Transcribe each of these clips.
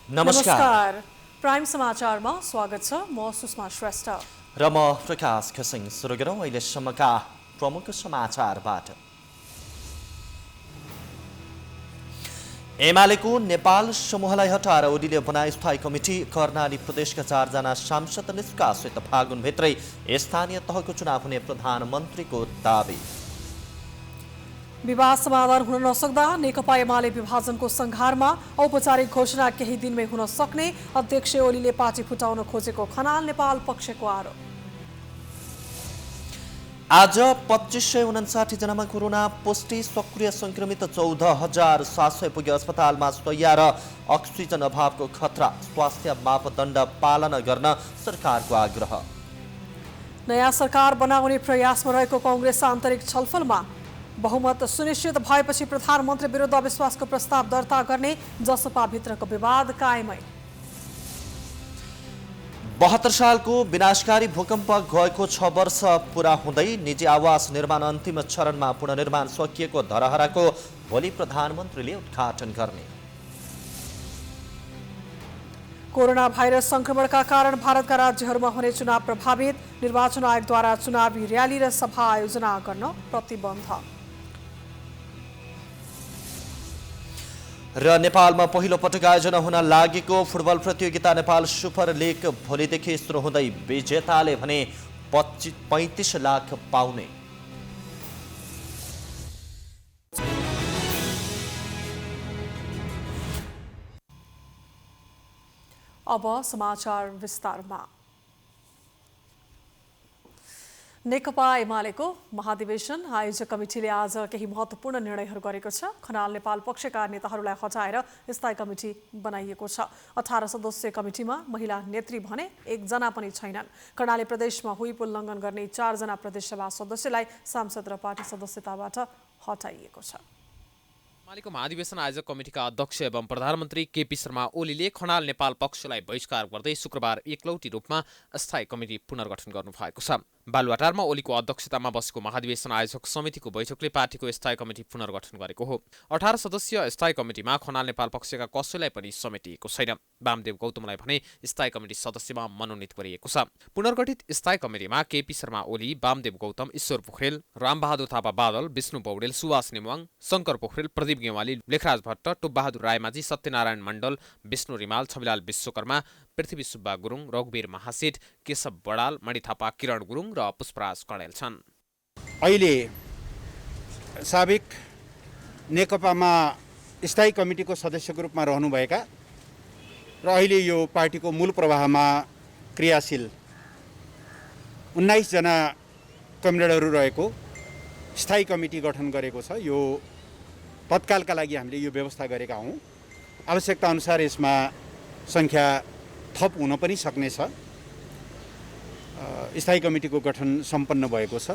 नमस्कार। प्राइम समाचारमा स्वागत छ। म सुषमा श्रेष्ठ र म प्रकाश खसिङ। सुरु गरौँ अहिलेसम्मका प्रमुख समाचारबाट। एमालेको नेपाल समूहलाई हटाएर ओलीले बनाए स्थायी कमिटी। कर्णाली प्रदेशका 4 जना सांसद निष्कासित। फागुनभित्रै स्थानीय तहको चुनाव हुने प्रधानमन्त्रीको दावी। विवाद समाधान हुन नसक्दा नेकपा एमाले विभाजनको संघारमा। औपचारिक घोषणा केही दिनमै हुन सक्ने। अध्यक्ष ओलीले पार्टी फुटाउन खोजेको खनाल नेपाल पक्षको आरोप। आज 2559 जनामा कोरोना पुष्टि। सक्रिय संक्रमित 14,700 पुग्यो। अस्पतालमा शय्या र अक्सिजन अभावको खतरा। स्वास्थ्य मापदण्ड पालना गर्न सरकारको आग्रह। नयाँ सरकार बनाउने प्रयासमा रहेको कांग्रेस आन्तरिक छलफलमा। बहुमत सुनिश्चित भएपछि प्रधानमन्त्री विरुद्ध अविश्वासको प्रस्ताव दर्ता गर्ने। जसपाभित्रको विवाद कायमै। 72 सालको विनाशकारी भूकम्प गएको 6 वर्ष पुरा हुँदै निजी आवास निर्माण अन्तिम चरणमा। पुनर्निर्माण सकिएको धरहराको भोलि प्रधानमन्त्रीले उद्घाटन गर्ने। कोरोना भाइरस संक्रमणका कारण भारतका राज्यहरूमा हुने चुनाव प्रभावित। निर्वाचन आयोगद्वारा चुनावी र्याली र सभा आयोजना गर्न प्रतिबन्ध। र नेपालमा पहिलो पटक आयोजना हुन लागेको फुटबल प्रतियोगिता नेपाल सुपर लिग भोलिदेखि सुरु हुँदै। विजेताले भने 35 लाख पाउने। अब समाचार विस्तारमा। नेकपा एमालेको महाधिवेशन आयोजक कमिटीले आज केही महत्त्वपूर्ण निर्णयहरू गरेको छ। खनाल नेपाल पक्षका नेताहरूलाई हटाएर स्थायी कमिटी बनाइएको छ। 18 सदस्यीय कमिटीमा महिला नेत्री भने 1 जना पनि छैनन्। कर्णाली प्रदेशमा हुइप उल्लङ्घन गर्ने 4 जना प्रदेशसभा सदस्यलाई सांसद र पार्टी सदस्यताबाट हटाइएको छ। एमालेको महाधिवेशन आयोजक कमिटीका अध्यक्ष एवं प्रधानमन्त्री केपी शर्मा ओलीले खनाल नेपाल पक्षलाई बहिष्कार गर्दै शुक्रबार एकलौटी रूपमा स्थायी कमिटी पुनर्गठन गर्नुभएको छ। बालुवाटारमा ओलीको अध्यक्षतामा बसेको महाधिवेशन आयोजक समितिको बैठकले पार्टीको स्थायी कमिटी पुनर्गठन गरेको हो। 18 सदस्यीय स्थायी कमिटीमा खनाल नेपाल पक्षका कसैलाई पनि समेटिएको छैन। वामदेव गौतमलाई भने स्थायी कमिटी सदस्यमा मनोनित गरिएको छ। पुनर्गठित स्थायी कमिटीमा केपी शर्मा ओली, वामदेव गौतम, ईश्वर पोखरेल, रामबहादुर थापा बादल, विष्णु पौडेल, सुवास नेमुवाङ, शङ्कर पोखरेल, प्रदीप गेवाली, लेखराज भट्ट, टुपबहादुर रायमाझी, सत्यनारायण मण्डल, विष्णु रिमाल, छविलाल विश्वकर्मा, पृथ्वी सुब्बा गुरुङ, रघुवीर महासेठ, केशव बडाल, मणि थापा, किरण गुरुङ र पुष्पराज कणेल छन्। अहिले साबिक नेकपामा स्थायी कमिटीको सदस्यको रूपमा रहनुभएका र अहिले यो पार्टीको मूल प्रवाहमा क्रियाशील 19 जना कमरेडहरू रहेको स्थायी कमिटी गठन गरेको छ। यो तत्कालका लागि हामीले यो व्यवस्था गरेका हौँ। आवश्यकता अनुसार यसमा सङ्ख्या थप हुन पनि सक्नेछ। स्थायी कमिटीको गठन सम्पन्न भएको छ।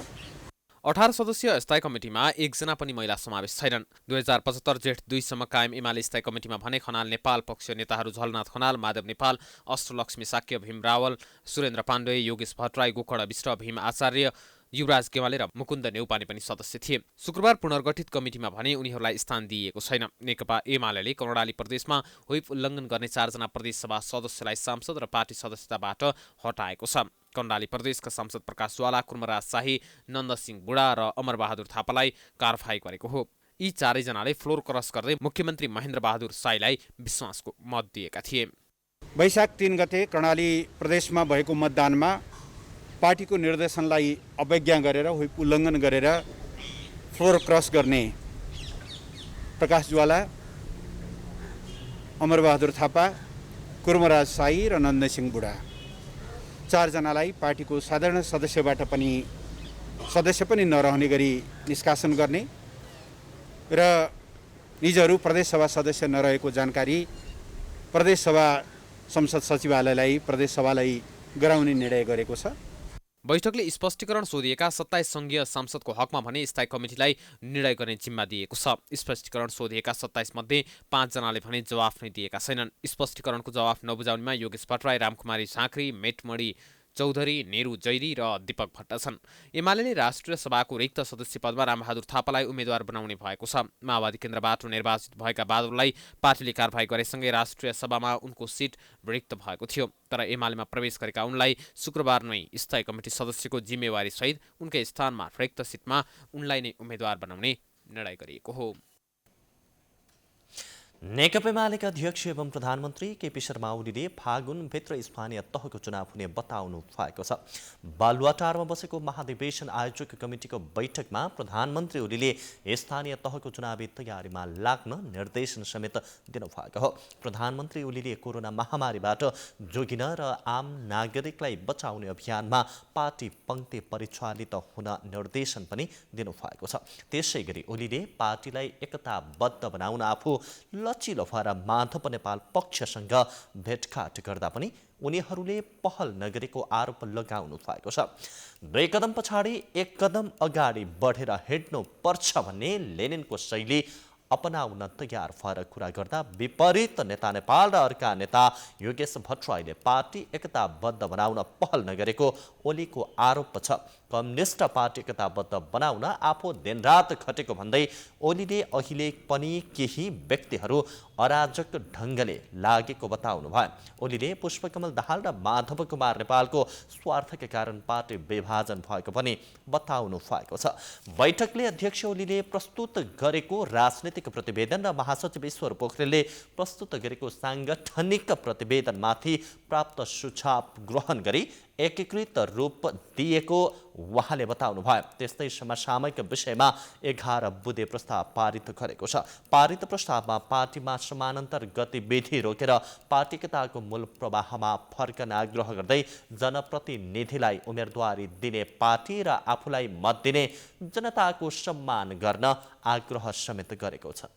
18 सदस्यीय स्थायी कमिटीमा 1 जना पनि महिला समावेश छैनन्। 2075 जेठ 2 सम्म कायम एमाले स्थायी कमिटीमा भने खनाल नेपाल पक्ष नेताहरू झलनाथ खनाल, माधव नेपाल, अष्टलक्ष्मी साक्य, भीम रावल, सुरेन्द्र पाण्डे, योगेश भट्टराई, गोकर्ण विष्ट, भीम आचार्य, युवराज गेवाले र मुकुन्द नेउपाने पनि सदस्य थिए। शुक्रबार पुनर्गठित कमिटीमा भने उनीहरूलाई स्थान दिइएको छैन। नेकपा एमाले कर्णाली प्रदेशमा व्हिप उल्लङ्घन गर्ने 4 जना प्रदेशसभा सदस्यलाई सांसद र पार्टी सदस्यताबाट हटाएको छ। कर्णाली प्रदेशका सांसद प्रकाश ज्वाला, कुर्मराज शाही, नन्दसिंह बुढा र अमरबहादुर थापालाई कारवाही गरेको हो। यी 4 जनाले फ्लोर क्रस गर्दै मुख्यमन्त्री महेन्द्र बहादुर साईलाई विश्वासको मत दिएका थिए। वैशाख 3 गते कर्णाली प्रदेशमा भएको मतदानमा पार्टीको निर्देशनलाई अवज्ञा गरेर व्हिप उल्लङ्घन गरेर फ्लोर क्रस गर्ने प्रकाश ज्वाला, अमरबहादुर थापा, कुर्मराज शाही र नन्दसिंह बुढा 4 जनालाई पार्टीको साधारण सदस्य पनि नरहने गरी निष्कासन गर्ने र निजहरू प्रदेशसभा सदस्य नरहेको जानकारी प्रदेशसभा संसद सचिवालयलाई प्रदेशसभालाई गराउने निर्णय गरेको छ। बैठकले स्पष्टीकरण सोधिएका 27 सङ्घीय सांसदको हकमा भने स्थायी कमिटीलाई निर्णय गर्ने जिम्मा दिएको छ। स्पष्टीकरण सोधिएका 27 मध्ये 5 जनाले भने जवाफ नै दिएका छैनन्। स्पष्टीकरणको जवाफ नबुझाउनेमा योगेश भट्टराई, रामकुमारी झाँक्री, मेटमणी चौधरी, नेहरू जैरी र दीपक भट्ट छन्। एमाले राष्ट्रिय सभाको रिक्त सदस्य पदमा रामबहादुर थापालाई उम्मेद्वार बनाउने भएको छ। माओवादी केन्द्रबाट निर्वाचित भएका बादललाई पार्टीले कारबाही गरेसँगै राष्ट्रिय सभामा उनको सिट रिक्त भएको थियो। तर एमालेमा प्रवेश गरेका उनलाई शुक्रबार नै स्थायी कमिटी सदस्यको जिम्मेवारी सहित उनकै स्थानमा रिक्त सिटमा उनलाई नै उम्मेद्वार बनाउने निर्णय गरिएको हो। नेकपा एमालेका अध्यक्ष एवं प्रधानमन्त्री केपी शर्मा ओलीले फागुनभित्र स्थानीय तहको चुनाव हुने बताउनु भएको छ। बालुवाटारमा बसेको महाधिवेशन आयोजक कमिटीको बैठकमा प्रधानमन्त्री ओलीले स्थानीय तहको चुनावी तयारीमा लाग्न निर्देशन समेत दिनुभएको हो। प्रधानमन्त्री ओलीले कोरोना महामारीबाट जोगिन र आम नागरिकलाई बचाउने अभियानमा पार्टी पङ्क्ति परिचालित हुन निर्देशन पनि दिनुभएको छ। त्यसै गरी ओलीले पार्टीलाई एकताबद्ध बनाउन आफू लचिलो भएर माधव नेपाल पक्षसँग भेटघाट गर्दा पनि उनीहरूले पहल नगरेको आरोप लगाउनु भएको छ। 2 कदम पछाडि 1 कदम अगाडि बढेर हिँड्नुपर्छ भन्ने लेनिनको शैली अपनाउन तयार भएर कुरा गर्दा विपरीत नेता नेपाल र अर्का नेता योगेश भट्टराईले पार्टी एकताबद्ध बनाउन पहल नगरेको ओलीको आरोप छ। कम्युनिस्ट पार्टी एकताबद्ध बनाउन आफू दिनरात खटेको भन्दै ओलीले अहिले पनि केही व्यक्तिहरू अराजक ढङ्गले लागेको बताउनु भयो। ओलीले पुष्पकमल दाहाल र माधव कुमार नेपालको स्वार्थका कारण पार्टी विभाजन भएको पनि बताउनु भएको छ। बैठकले अध्यक्ष ओलीले प्रस्तुत गरेको राजनीतिक प्रतिवेदन र महासचिव ईश्वर पोखरेलले प्रस्तुत गरेको साङ्गठनिक प्रतिवेदनमाथि प्राप्त सुझाव ग्रहण गरी एकीकृत रूप दिएको उहाँले बताउनु भयो। त्यस्तै समसामयिक विषयमा 11 बुँदे प्रस्ताव पारित गरेको छ। पारित प्रस्तावमा पार्टीमा समानान्तर गतिविधि रोकेर पार्टीकताको मूल प्रवाहमा फर्कन आग्रह गर्दै जनप्रतिनिधिलाई उम्मेदवारी दिने पार्टी र आफूलाई मत दिने जनताको सम्मान गर्न आग्रह समेत गरेको छ।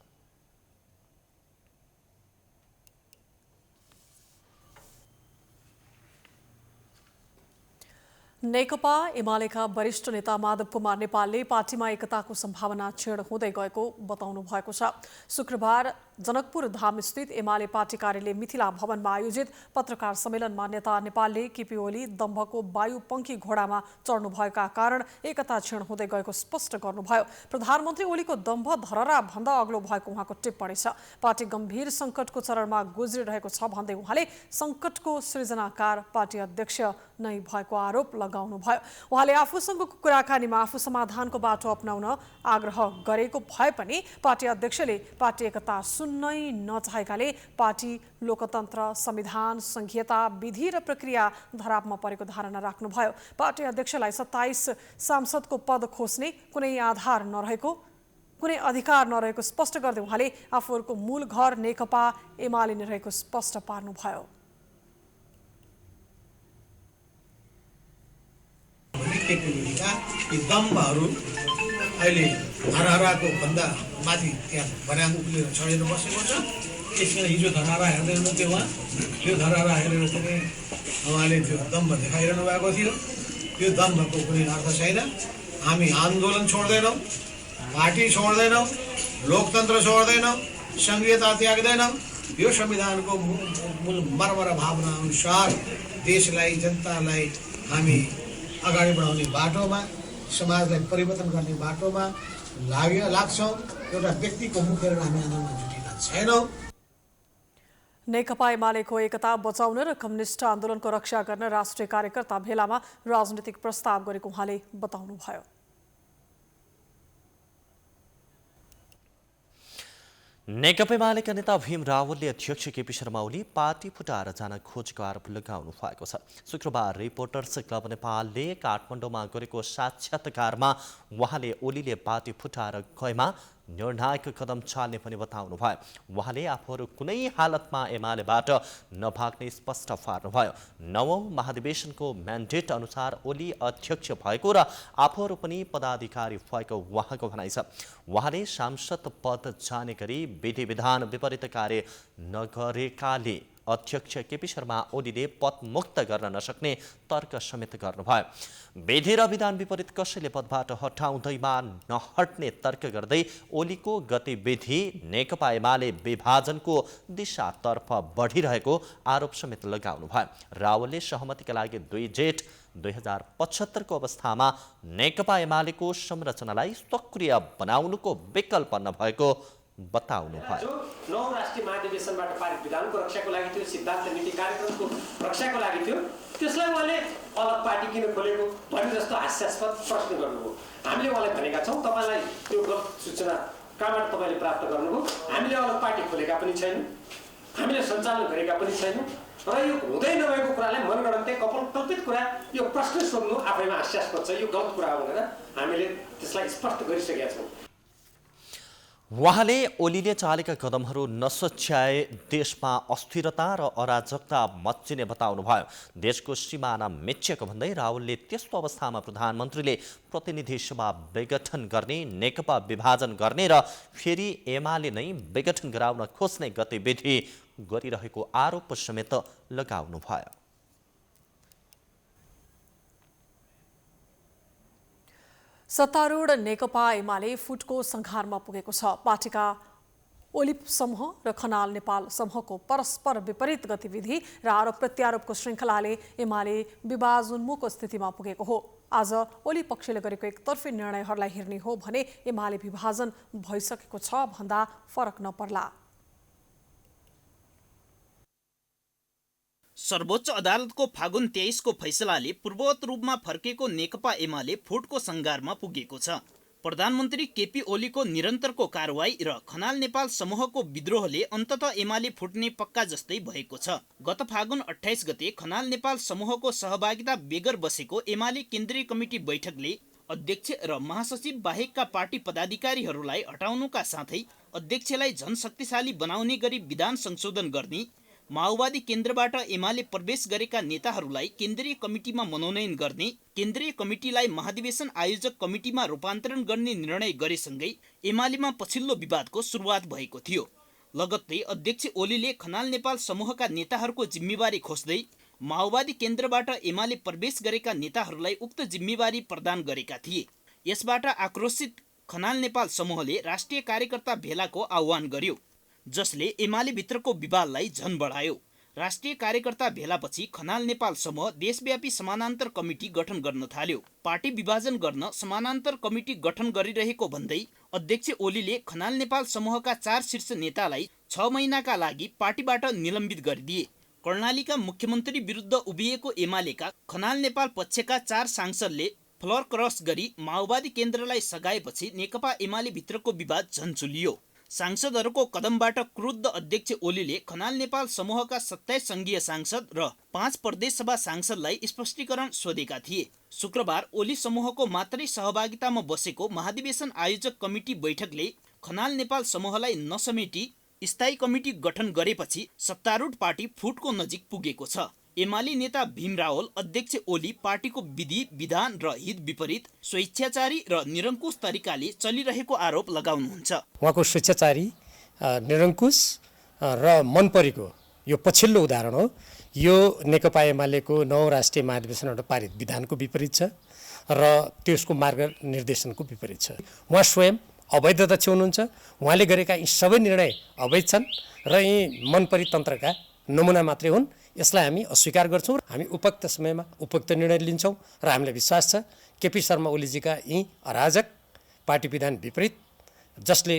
नेकपा एमालेका वरिष्ठ नेता माधव कुमार नेपालले पार्टीमा एकताको सम्भावना क्षीण हुँदै गएको बताउनु भएको छ। शुक्रबार जनकपुर धाम स्थित एमाले पार्टी कार्यालय मिथिला भवनमा आयोजित पत्रकार सम्मेलनमा नेता नेपालले केपी ओली दम्भको वायुपङ्खी घोडामा चढ्नु भएका कारण एकता क्षीण हुँदै गएको स्पष्ट गर्नुभयो। प्रधानमन्त्री ओलीको दम्भ धरहरा भन्दा अग्लो भएको उहाँको टिप्पणी छ। पार्टी गम्भीर सङ्कटको चरणमा गुज्रिरहेको छ भन्दै उहाँले सङ्कटको सृजनाकार पार्टी अध्यक्ष नै भएको आरोप लगाउनुभयो। उहाँले आफूसँगको कुराकानीमा आफू समाधानको बाटो अपनाउन आग्रह गरेको भए पनि पार्टी अध्यक्षले पार्टी एकता सुन्नै नचाहेकाले पार्टी लोकतन्त्र, संविधान, संघीयता, विधि र प्रक्रिया धरापमा परेको धारणा राख्नुभयो। पार्टी अध्यक्षलाई 27 सांसदको पद खोज्ने कुनै आधार नरहेको, कुनै अधिकार नरहेको स्पष्ट गर्दै उहाँले आफूहरूको मूल घर नेकपा एमाले नै रहेको स्पष्ट पार्नुभयो। दम्बहरू अहिले धरहराको भन्दा माथि त्यहाँ बनाङ उक्लिएर चढेर बसेको छ। त्यसमा हिजो धरहरा हेर्दै हुनुहुन्थ्यो उहाँ, त्यो धरहरा हेरेर चाहिँ उहाँले त्यो दम्ब देखाइरहनु भएको थियो। त्यो दम्बको कुनै अर्थ छैन। हामी आन्दोलन छोड्दैनौँ, पार्टी छोड्दैनौँ, लोकतन्त्र छोड्दैनौँ, सङ्घीयता त्याग्दैनौँ। यो संविधानको मूल मर्म र भावना अनुसार देशलाई, जनतालाई हामी अगाडि बढाउने बाटोमा, समाजलाई परिवर्तन गर्ने बाटोमा लाग्छौँ। एउटा व्यक्तिको मुख हेरेर हामी आन्दोलनमा जुटेका छैनौँ। नेकपा एमालेको एकता बचाउन र कम्युनिस्ट आन्दोलनको रक्षा गर्न राष्ट्रिय कार्यकर्ता भेलामा राजनीतिक प्रस्ताव गरेको उहाँले बताउनुभयो। नेकपा एमालेका नेता भीम रावलले अध्यक्ष केपी शर्मा ओली पार्टी फुटाएर जान खोजेको आरोप लगाउनु भएको छ। शुक्रबार रिपोर्टर्स क्लब नेपालले काठमाडौँमा गरेको साक्षात्कारमा उहाँले ओलीले पार्टी फुटाएर गएमा निर्णायक कदम चाल्ने पनि बताउनु भयो। उहाँले आफूहरू कुनै हालतमा एमालेबाट नभाग्ने स्पष्ट पार्नुभयो। 9औं महाधिवेशनको म्यान्डेट अनुसार ओली अध्यक्ष भएको र आफूहरू पनि पदाधिकारी भएको उहाँको भनाइ छ। उहाँले सांसद पद जाने गरी विधि विधान विपरीत कार्य नगरेकाले अध्यक्ष केपी शर्मा ओलीले पद मुक्त गर्न नसक्ने तर्क समेत गर्नुभयो। विधि र विधान विपरीत कसैले पदबाट हटाउँदैमा नहट्ने तर्क गर्दै ओलीको गतिविधि नेकपा एमाले विभाजनको दिशातर्फ बढिरहेको आरोप समेत लगाउनुभयो। रावलले सहमतिका लागि 2 जेठ 2075 को अवस्थामा नेकपा एमालेको संरचनालाई सक्रिय बनाउनुको विकल्प नभएको बताउनुभयो। 9 राष्ट्रिय महाधिवेशनबाट पारित विधानको रक्षाको लागि थियो, सिद्धान्त नीति कार्यक्रमको रक्षाको लागि थियो, त्यसलाई उहाँले अलग पार्टी किन खोलेको भन्ने जस्तो हास्यास्पद प्रश्न गर्नुभयो। हामीले उहाँलाई भनेका छौँ तपाईँलाई त्यो गलत सूचना कहाँबाट तपाईँले प्राप्त गर्नुभयो, हामीले अलग पार्टी खोलेका पनि छैनौँ, हामीले सञ्चालन गरेका पनि छैनौँ र यो हुँदै नभएको कुरालाई मनगढन्ते कल्पित कुरा यो प्रश्न सोध्नु आफैमा हास्यास्पद छ, यो गलत कुरा हो भनेर हामीले त्यसलाई स्पष्ट गरिसकेका छौँ। उहाँले ओलीले चालेका कदमहरू नसच्याए देशमा अस्थिरता र अराजकता मच्चिने बताउनुभयो। देशको सिमाना मिचिएको भन्दै रावलले त्यस्तो अवस्थामा प्रधानमन्त्रीले प्रतिनिधि सभा विघटन गर्ने, नेकपा विभाजन गर्ने र फेरि एमाले नै विघटन गराउन खोज्ने गतिविधि गरिरहेको आरोप समेत लगाउनुभयो। सत्तारूढ नेकपा एमाले फुटको संघारमा पुगेको छ। पार्टीका ओलिप समूह र खनाल नेपाल समूहको परस्पर विपरीत गतिविधि र आरोप प्रत्यारोपको श्रृङ्खलाले एमाले विभाजोन्मुख स्थितिमा पुगेको हो। आज ओली पक्षले गरेको एकतर्फी निर्णयहरूलाई हेर्ने हो भने एमाले विभाजन भइसकेको छ भन्दा फरक नपर्ला। सर्वोच्च अदालतको फागुन 23 को फैसलाले पूर्ववत रूपमा फर्केको नेकपा एमाले फुटको संघारमा पुगेको छ। प्रधानमन्त्री केपी ओलीको निरन्तरको कारवाही र खनाल नेपाल समूहको विद्रोहले अन्ततः एमाले फुट्ने पक्का जस्तै भएको छ। गत फागुन 28 गते खनाल नेपाल समूहको सहभागिता बेगर बसेको एमाले केन्द्रीय कमिटी बैठकले अध्यक्ष र महासचिव बाहेकका पार्टी पदाधिकारीहरूलाई हटाउनुका साथै अध्यक्षलाई झन शक्तिशाली बनाउने गरी विधान संशोधन गर्ने, माओवादी केन्द्रबाट एमाले प्रवेश गरेका नेताहरूलाई केन्द्रीय कमिटीमा मनोनयन गर्ने, केन्द्रीय कमिटीलाई महाधिवेशन आयोजक कमिटीमा रूपान्तरण गर्ने निर्णय गरेसँगै एमालेमा पछिल्लो विवादको सुरुवात भएको थियो। लगत्तै अध्यक्ष ओलीले खनाल नेपाल समूहका नेताहरूको जिम्मेवारी खोज्दै माओवादी केन्द्रबाट एमाले प्रवेश गरेका नेताहरूलाई उक्त जिम्मेवारी प्रदान गरेका थिए। यसबाट आक्रोशित खनाल नेपाल समूहले राष्ट्रिय कार्यकर्ता भेलाको आह्वान गर्यो, जसले एमाले भित्रको विवादलाई झन बढायो। राष्ट्रिय कार्यकर्ता भेलापछि खनाल नेपाल समूह देशव्यापी समानान्तर कमिटी गठन गर्न थाल्यो। पार्टी विभाजन गर्न समानान्तर कमिटी गठन गरिरहेको भन्दै अध्यक्ष ओलीले खनाल नेपाल समूहका 4 शीर्ष नेतालाई 6 महिनाका लागि पार्टीबाट निलम्बित गरिदिए। कर्णालीका मुख्यमन्त्री विरुद्ध उभिएको एमालेका खनाल नेपाल पक्षका 4 सांसदले फ्लोर क्रस गरी माओवादी केन्द्रलाई सघाएपछि नेकपा एमाले भित्रको विवाद झन चुलियो। सांसदहरूको कदमबाट क्रुद्ध अध्यक्ष ओलीले खनाल नेपाल समूहका 27 संघीय सांसद र 5 प्रदेश सभा सांसदलाई स्पष्टीकरण सोधेका थिए। शुक्रबार ओली समूहको मात्रै सहभागितामा बसेको महाधिवेशन आयोजक कमिटी बैठकले खनाल नेपाल समूहलाई नसमेटी स्थायी कमिटी गठन गरेपछि सत्तारूढ पार्टी फुटको नजिक पुगेको छ। एमाले नेता भीम रावल अध्यक्ष ओली पार्टीको विधि विधान र हित विपरीत स्वेच्छाचारी र निरङ्कुश तरिकाले चलिरहेको आरोप लगाउनुहुन्छ। उहाँको स्वेच्छाचारी निरङ्कुश र मन परेको यो पछिल्लो उदाहरण हो। यो नेकपा एमालेको 9 राष्ट्रिय महाधिवेशनबाट पारित विधानको विपरीत छ र त्यसको मार्गनिर्देशनको विपरीत छ। उहाँ स्वयं अवैध अध्यक्ष हुनुहुन्छ। उहाँले गरेका यी सबै निर्णय अवैध छन् र यी मनपरी तन्त्रका नमुना मात्रै हुन्। यसलाई हामी अस्वीकार गर्छौँ। हामी उपयुक्त समयमा उपयुक्त निर्णय लिन्छौँ र हामीलाई विश्वास छ केपी शर्मा ओलीजीका यी अराजक पार्टी विधान विपरीत जसले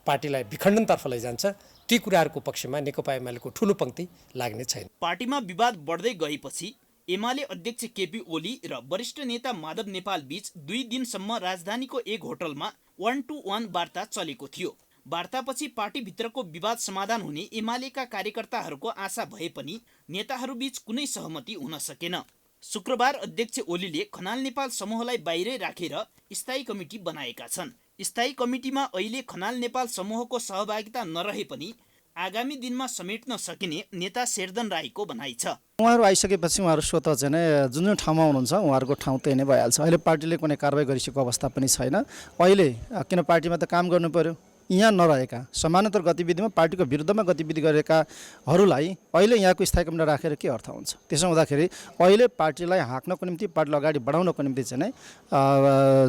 पार्टीलाई विखण्डनतर्फ लैजान्छ ती कुराहरूको पक्षमा नेकपा एमालेको ठुलो पंक्ति लाग्ने छैन। पार्टीमा विवाद बढ्दै गएपछि एमाले अध्यक्ष केपी ओली र वरिष्ठ नेता माधव नेपाल बीच 2 दिनसम्म राजधानीको एक होटलमा 1-to-1 वार्ता चलेको थियो। वार्तापछि पार्टीभित्रको विवाद समाधान हुने एमालेका कार्यकर्ताहरूको आशा भए पनि नेताहरूबीच कुनै सहमति हुन सकेन। शुक्रबार अध्यक्ष ओलीले खनाल नेपाल समूहलाई बाहिरै राखेर स्थायी कमिटी बनाएका छन्। स्थायी कमिटीमा अहिले खनाल नेपाल समूहको सहभागिता नरहे पनि आगामी दिनमा समेट्न सकिने नेता शेरदन राईको भनाइ छ। उहाँहरू आइसकेपछि उहाँहरू स्वतः चाहिँ जुन ठाउँमा हुनुहुन्छ उहाँहरूको ठाउँ त्यही नै भइहाल्छ। अहिले पार्टीले कुनै कारबाही गरिसकेको अवस्था पनि छैन। अहिले किन पार्टीमा त काम गर्नु पर्यो, यहाँ नरहेका समानान्तर गतिविधिमा पार्टीको विरुद्धमा गतिविधि गरेकाहरूलाई अहिले यहाँको स्थायी कमिटी राखेर के अर्थ हुन्छ? त्यसो हुँदाखेरि अहिले पार्टीलाई हाँक्नको निम्ति, पार्टीलाई अगाडि बढाउनको निम्ति चाहिँ नै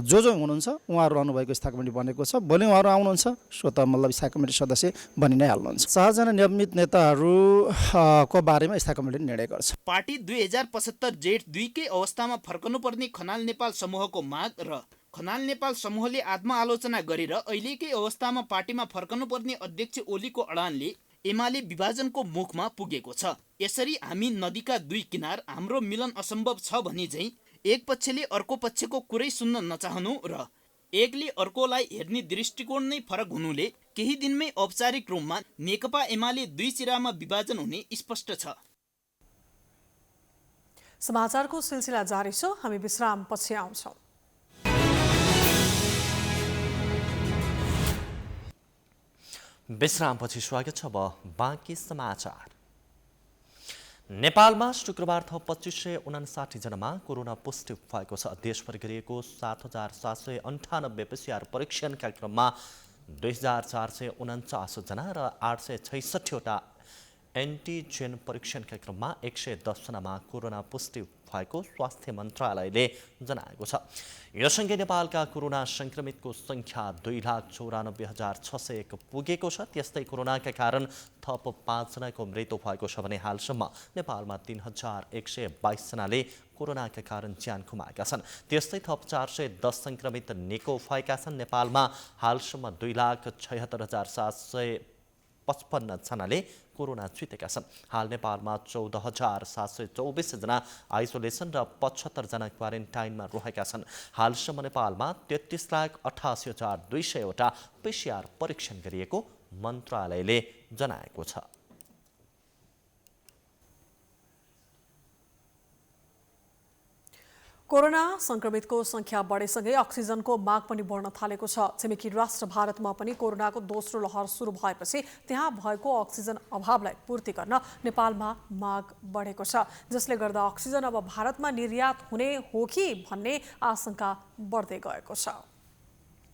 जो हुनुहुन्छ उहाँहरू रहनुभएको स्थायी कमिटी बनेको छ। भोलि उहाँहरू आउनुहुन्छ स्वतः मतलब स्थायी कमिटी सदस्य बनि नै हाल्नुहुन्छ। 4 जना नियमित नेताहरूको बारेमा स्थायी कमिटीले निर्णय गर्छ। पार्टी 2075 जेठ 2 कै अवस्थामा फर्कनुपर्ने खनाल नेपाल समूहको माग र खनाल नेपाल समूहले आत्मआलोचना गरेर अहिलेकै अवस्थामा पार्टीमा फर्कनुपर्ने अध्यक्ष ओलीको अडानले एमाले विभाजनको मुखमा पुगेको छ। यसरी हामी नदीका दुई किनार, हाम्रो मिलन असम्भव छ भने झैँ एक पक्षले अर्को पक्षको कुरै सुन्न नचाहनु र एकले अर्कोलाई हेर्ने दृष्टिकोण नै फरक हुनुले केही दिनमै औपचारिक रूपमा नेकपा एमाले दुई चिरामा विभाजन हुने स्पष्ट छ। समाचारको सिलसिला जारी छ, हामी विश्राम पछि आउँछौँ। विश्रामपछि स्वागत छ। अब बाँकी समाचार। नेपालमा शुक्रबार थप 2559 जनामा कोरोना पोजिटिभ भएको छ। देशभर गरिएको 7798 PCR परीक्षणका क्रममा 2449 जना र 866 वटा एन्टिजेन परीक्षणका क्रममा 110 जनामा कोरोना पोजिटिभ भएको स्वास्थ्य मन्त्रालयले जनाएको छ। यससँगै नेपालका कोरोना संक्रमितको संख्या 2,94,601 पुगेको छ। त्यस्तै कोरोनाका कारण थप 5 जनाको मृत्यु भएको छ भने हालसम्म नेपालमा 3,122 जनाले कोरोनाका कारण ज्यान गुमाएका छन्। त्यस्तै थप 410 संक्रमित निको भएका छन्। नेपालमा हालसम्म 2,76,755 जनाले कोरोना जितेका छन्। हाल नेपालमा 14,724 जना आइसोलेसन र 75 जना क्वारेन्टाइनमा रहेका छन्। हालसम्म नेपालमा 33,88,200 वटा PCR परीक्षण गरिएको मन्त्रालयले जनाएको छ। कोरोना संक्रमितको संख्या बढेसँगै अक्सिजनको माग पनि बढ्न थालेको छ। छिमेकी राष्ट्र भारतमा पनि कोरोनाको दोस्रो लहर सुरु भएपछि त्यहाँ भएको अक्सिजन अभावलाई पूर्ति गर्न नेपालमा माग बढेको छ, जसले गर्दा अक्सिजन अब भारतमा निर्यात हुने हो कि भन्ने आशंका बढ्दै गएको छ।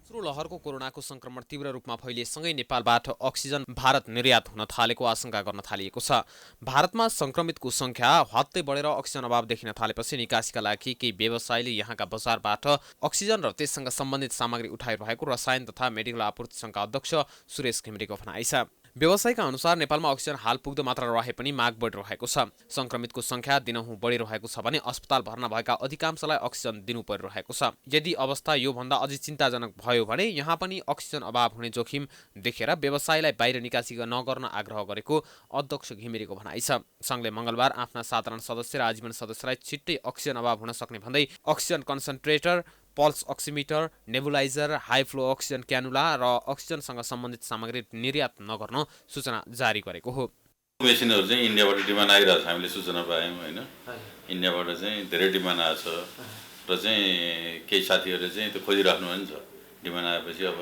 दोस्रो लहरको कोरोनाको संक्रमण तीव्र रूपमा फैलिएसँगै नेपालबाट अक्सिजन भारत निर्यात हुन थालेको आशंका गर्न थालिएको छ। भारतमा संक्रमितको संख्या हत्तै बढेर अक्सिजन अभाव देखिन थालेपछि निकासीका लागि केही व्यवसायीले यहाँका बजारबाट अक्सिजन र त्यससँग सम्बन्धित सामग्री उठाइरहेको रसायन तथा मेडिकल आपूर्ति संघका अध्यक्ष सुरेश घिमिरेको भनाइ छ। व्यवसायीका अनुसार नेपालमा अक्सिजन हाल पुग्दो मात्रा रहे पनि माग बढिरहेको छ। संक्रमितको संख्या दिनहुँ बढिरहेको छ भने अस्पताल भर्ना भएका अधिकांशलाई अक्सिजन दिनु परिरहेको छ। यदि अवस्था योभन्दा अझै चिन्ताजनक भयो भने यहाँ पनि अक्सिजन अभाव हुने जोखिम देखेर व्यवसायीलाई बाहिर निकासी नगर्न आग्रह गरेको अध्यक्ष घिमिरेको भनाइ छ। सङ्घले मङ्गलबार आफ्ना साधारण सदस्य र आजीवन सदस्यलाई छिट्टै अक्सिजन अभाव हुन सक्ने भन्दै oxygen concentrator, pulse oximeter, nebuliser, high flow oxygen cannula र अक्सिजनसँग सम्बन्धित सामग्री निर्यात नगर्न सूचना जारी गरेको हो। मेसिनहरू चाहिँ इन्डियाबाट डिमान्ड आइरहेको छ, हामीले सूचना पायौँ होइन। इन्डियाबाट चाहिँ धेरै डिमान्ड आएको छ र चाहिँ केही साथीहरूले चाहिँ त्यो खोजिराख्नु पनि छ। डिमान्ड आएपछि अब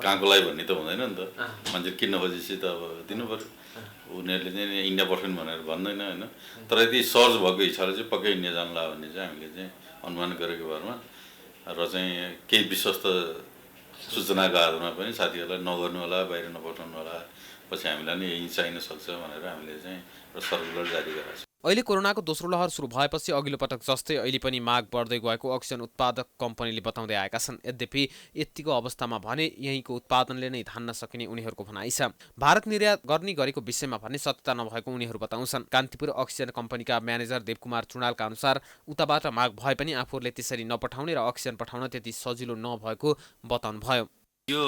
कहाँको लागि भन्ने त हुँदैन नि त, मान्छे किन्न खोजेपछि त अब दिनु पऱ्यो। उनीहरूले चाहिँ इन्डिया पठाउनु भनेर भन्दैन होइन। तर यदि सर्च भएको इच्छाले चाहिँ पक्कै इन्डिया जान्ला भन्ने चाहिँ हामीले चाहिँ अनुमान गरेको भरमा र चाहिँ केही विश्वस्त सूचनाको आधारमा पनि साथीहरूलाई नगर्नु होला, बाहिर नपठाउनु होला, पछि हामीलाई नै यही चाहिन सक्छ भनेर हामीले चाहिँ एउटा सर्कुलर जारी गरेको छ। अहिले कोरोनाको दोस्रो लहर सुरु भएपछि अघिल्लो पटक जस्तै अहिले पनि माग बढ्दै गएको अक्सिजन उत्पादक कम्पनीले बताउँदै आएका छन्। यद्यपि यतिको अवस्थामा भने यहीँको उत्पादनले नै धान्न सकिने उनीहरूको भनाइ छ। भारत निर्यात गर्ने गरेको विषयमा भने सत्यता नभएको उनीहरू बताउँछन्। कान्तिपुर अक्सिजन कम्पनीका म्यानेजर देवकुमार चुडालका अनुसार उताबाट माग भए पनि आफूहरूले त्यसरी नपठाउने र अक्सिजन पठाउन त्यति सजिलो नभएको बताउनुभयो। यो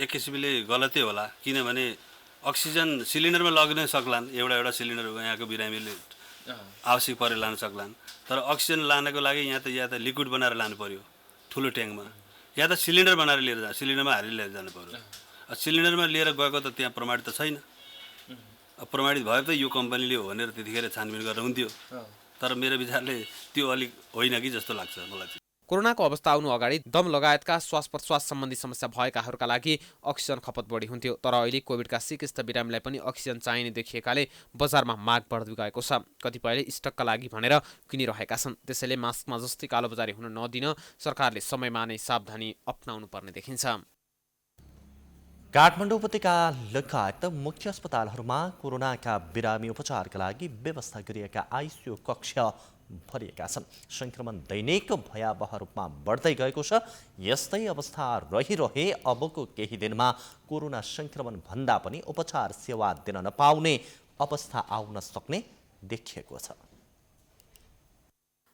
एक किसिमले गलतै होला, किनभने अक्सिजन सिलिन्डरमा लग्न सक्लान्, एउटा सिलिन्डर यहाँको बिरामीले आवश्यक परे लान सक्लान्। तर अक्सिजन लानको लागि या त लिक्विड बनाएर लानु पर्यो ठुलो ट्याङ्कमा, या त सिलिन्डर बनाएर लिएर सिलिन्डरमा हालेर लिएर जानु पर्यो। सिलिन्डरमा लिएर गएको त त्यहाँ प्रमाणित त छैन। प्रमाणित भए त यो कम्पनीले हो भनेर त्यतिखेर छानबिन गरेर हुन्थ्यो। तर मेरो विचारले त्यो अलिक होइन कि जस्तो लाग्छ मलाई। कोरोनाको अवस्था आउनु अगाडि दम लगायतका श्वास प्रश्वास सम्बन्धी समस्या भएकाहरूका लागि अक्सिजन खपत बढी हुन्थ्यो। तर अहिले कोभिडका सिकिस्त बिरामीलाई पनि अक्सिजन चाहिने देखिएकाले बजारमा माग बढ्दै गएको छ। कतिपयले स्टकका लागि भनेर किनिरहेका छन्। त्यसैले मास्कमा जस्तै कालोबजारी हुन नदिन सरकारले समयमा नै सावधानी अपनाउनु पर्ने देखिन्छ। काठमाडौँ उपत्यका लगायत मुख्य अस्पतालहरूमा कोरोनाका बिरामी उपचारका लागि व्यवस्था गरिएका आइसियु कक्ष भरिएका छन्। सङ्क्रमण दैनिक भयावह रूपमा बढ्दै गएको छ। यस्तै अवस्था रहिरहे अबको केही दिनमा कोरोना सङ्क्रमण भन्दा पनि उपचार सेवा दिन नपाउने अवस्था आउन सक्ने देखिएको छ।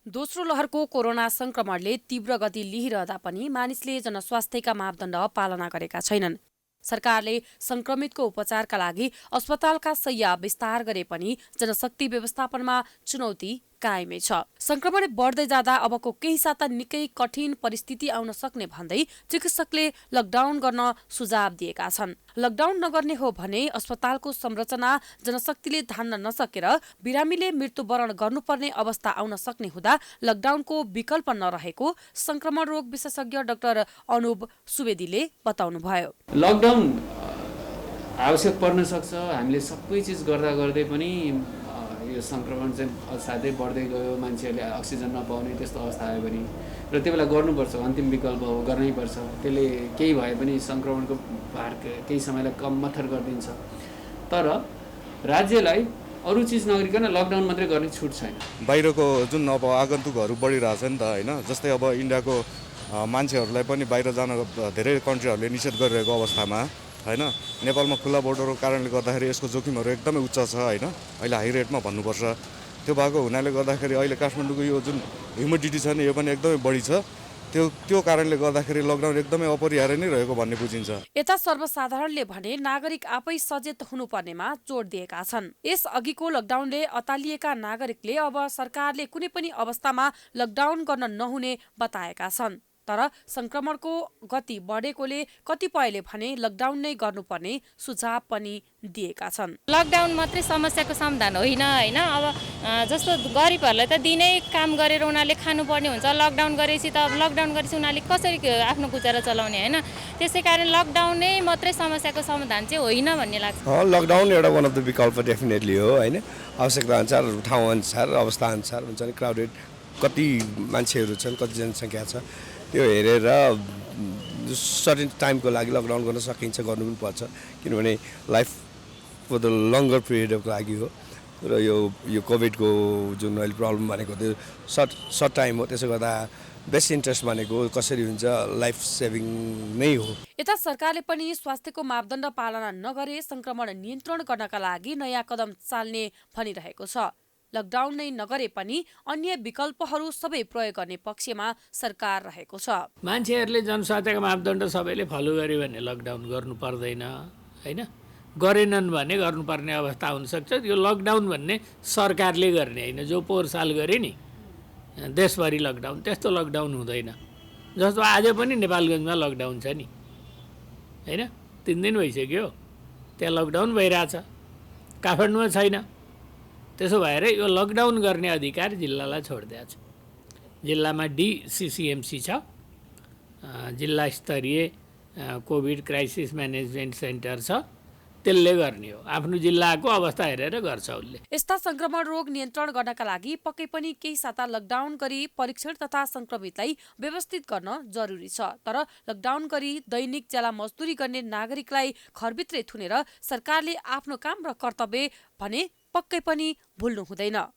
दोस्रो लहरको कोरोना संक्रमणले तीव्र गति लिइरहँदा पनि मानिसले जनस्वास्थ्यका मापदण्ड पालना गरेका छैनन्। सरकारले संक्रमितको उपचारका लागि अस्पतालका शैय्या विस्तार गरे पनि जनशक्ति व्यवस्थापनमा चुनौती कायमै छ। संक्रमण बढ्दै जाँदा अबको केही साता निकै कठिन परिस्थिति आउन सक्ने भन्दै चिकित्सकले लकडाउन गर्न सुझाव दिएका छन्। लकडाउन नगर्ने हो भने अस्पतालको संरचना जनशक्तिले धान्न नसकेर बिरामीले मृत्युवरण गर्नुपर्ने अवस्था आउन सक्ने हुँदा लकडाउनको विकल्प नरहेको संक्रमण रोग विशेषज्ञ डाक्टर अनुप सुवेदीले बताउनुभयो। लकडाउन आवश्यक पर्न सक्छ। हामीले सबै चिज गर्दा गर्दै पनि यो संक्रमण चाहिँ असाध्यै बढ्दै गयो, मान्छेहरूले अक्सिजन नपाउने त्यस्तो अवस्था आयो भने र त्यो बेला गर्नुपर्छ, अन्तिम विकल्प हो, गर्नै पर्छ। त्यसले केही भए पनि संक्रमणको भार केही समयलाई कम मत्थर गरिदिन्छ। तर राज्यलाई अरू चिज नगरिकन लकडाउन मात्रै गर्ने छुट छैन। बाहिरको जुन अब आगन्तुकहरू बढिरहेछ नि त होइन, जस्तै अब इन्डियाको मान्छेहरूलाई पनि बाहिर जान धेरै कन्ट्रीहरूले निषेध गरिरहेको अवस्थामा होइन, नेपालमा खुल्ला बोर्डरको कारणले गर्दाखेरि यसको जोखिमहरू एकदमै उच्च छ होइन, अहिले हाई रेटमा भन्नुपर्छ। त्यो भएको हुनाले गर्दाखेरि अहिले काठमाडौँको यो जुन ह्युमिडिटी छ नि यो पनि एकदमै बढी छ। त्यो कारणले गर्दाखेरि लकडाउन एकदमै अपरिहार्य नै रहेको भन्ने बुझिन्छ। यता सर्वसाधारणले भने नागरिक आफै सचेत हुनुपर्नेमा जोड दिएका छन्। यस अघिको लकडाउनले अतालिएका नागरिकले अब सरकारले कुनै पनि अवस्थामा लकडाउन गर्न नहुने बताएका छन्। तर संक्रमणको गति बढेकोले कतिपयले भने लकडाउन नै गर्नुपर्ने सुझाव पनि दिएका छन्। लकडाउन मात्रै समस्याको समाधान होइन होइन, अब जस्तो गरिबहरूलाई त दिनै काम गरेर उनीहरूले खानुपर्ने हुन्छ। लकडाउन गरेपछि त लकडाउन गरेपछि उनीहरूले कसरी आफ्नो गुजारा चलाउने होइन। त्यसै कारण लकडाउन नै मात्रै समस्याको समाधान चाहिँ होइन भन्ने लाग्छ। लकडाउन एउटा वान अफ द विकल्प डेफिनेटली हो होइन। आवश्यकता अनुसार ठाउँ अनुसार अवस्था अनुसार हुन्छ नि, क्राउडेड कति मान्छेहरू छन्, कति जनसङ्ख्या छ, त्यो हेरेर सर्टेन टाइमको लागि लकडाउन गर्न सकिन्छ, गर्नु पनि पर्छ। किनभने लाइफ फर द लङ्गर पिरियडको लागि हो र यो कोभिडको जुन अहिले प्रब्लम भनेको त्यो सर्ट टाइम हो। त्यसो गर्दा बेस्ट इन्ट्रेस्ट भनेको कसरी हुन्छ लाइफ सेभिङ नै हो। यता सरकारले पनि स्वास्थ्यको मापदण्ड पालना नगरे संक्रमण नियन्त्रण गर्नका लागि नयाँ कदम चाल्ने भनिरहेको छ। लकडाउन नै नगरे पनि अन्य विकल्पहरू सबै प्रयोग गर्ने पक्षमा सरकार रहेको छ। मान्छेहरूले जनस्वास्थ्यका मापदण्ड सबैले फलो गर्यो भने लकडाउन गर्नु पर्दैन होइन, गरेनन् भने गर्नुपर्ने अवस्था हुनसक्छ। यो लकडाउन भन्ने सरकारले गर्ने होइन, जो पोहोर साल गरे नि देशभरि लकडाउन, त्यस्तो लकडाउन हुँदैन। जस्तो आज पनि नेपालगञ्जमा लकडाउन छ नि होइन, 3 दिन भइसक्यो त्यहाँ लकडाउन भइरहेछ, काठमाडौँमा छैन। त्यसो भएर यो लकडाउन गर्ने अधिकार जिल्लालाई छोडिदिएको छ। जिल्लामा DCCMC छ, जिल्ला स्तरीय कोभिड क्राइसिस म्यानेजमेन्ट सेन्टर छ, त्यसले गर्ने हो। आफ्नो जिल्लाको अवस्था हेरेर गर्छ उसले। यस्ता संक्रमण रोग नियन्त्रण गर्नका लागि पक्कै पनि केही साता लकडाउन गरी परीक्षण तथा संक्रमितलाई व्यवस्थित गर्न जरुरी छ। तर लकडाउन गरी दैनिक ज्याला मजदुरी गर्ने नागरिकलाई घरभित्रै थुनेर सरकारले आफ्नो काम र कर्तव्य भने पक्कै पनि भुल्नु हुँदैन।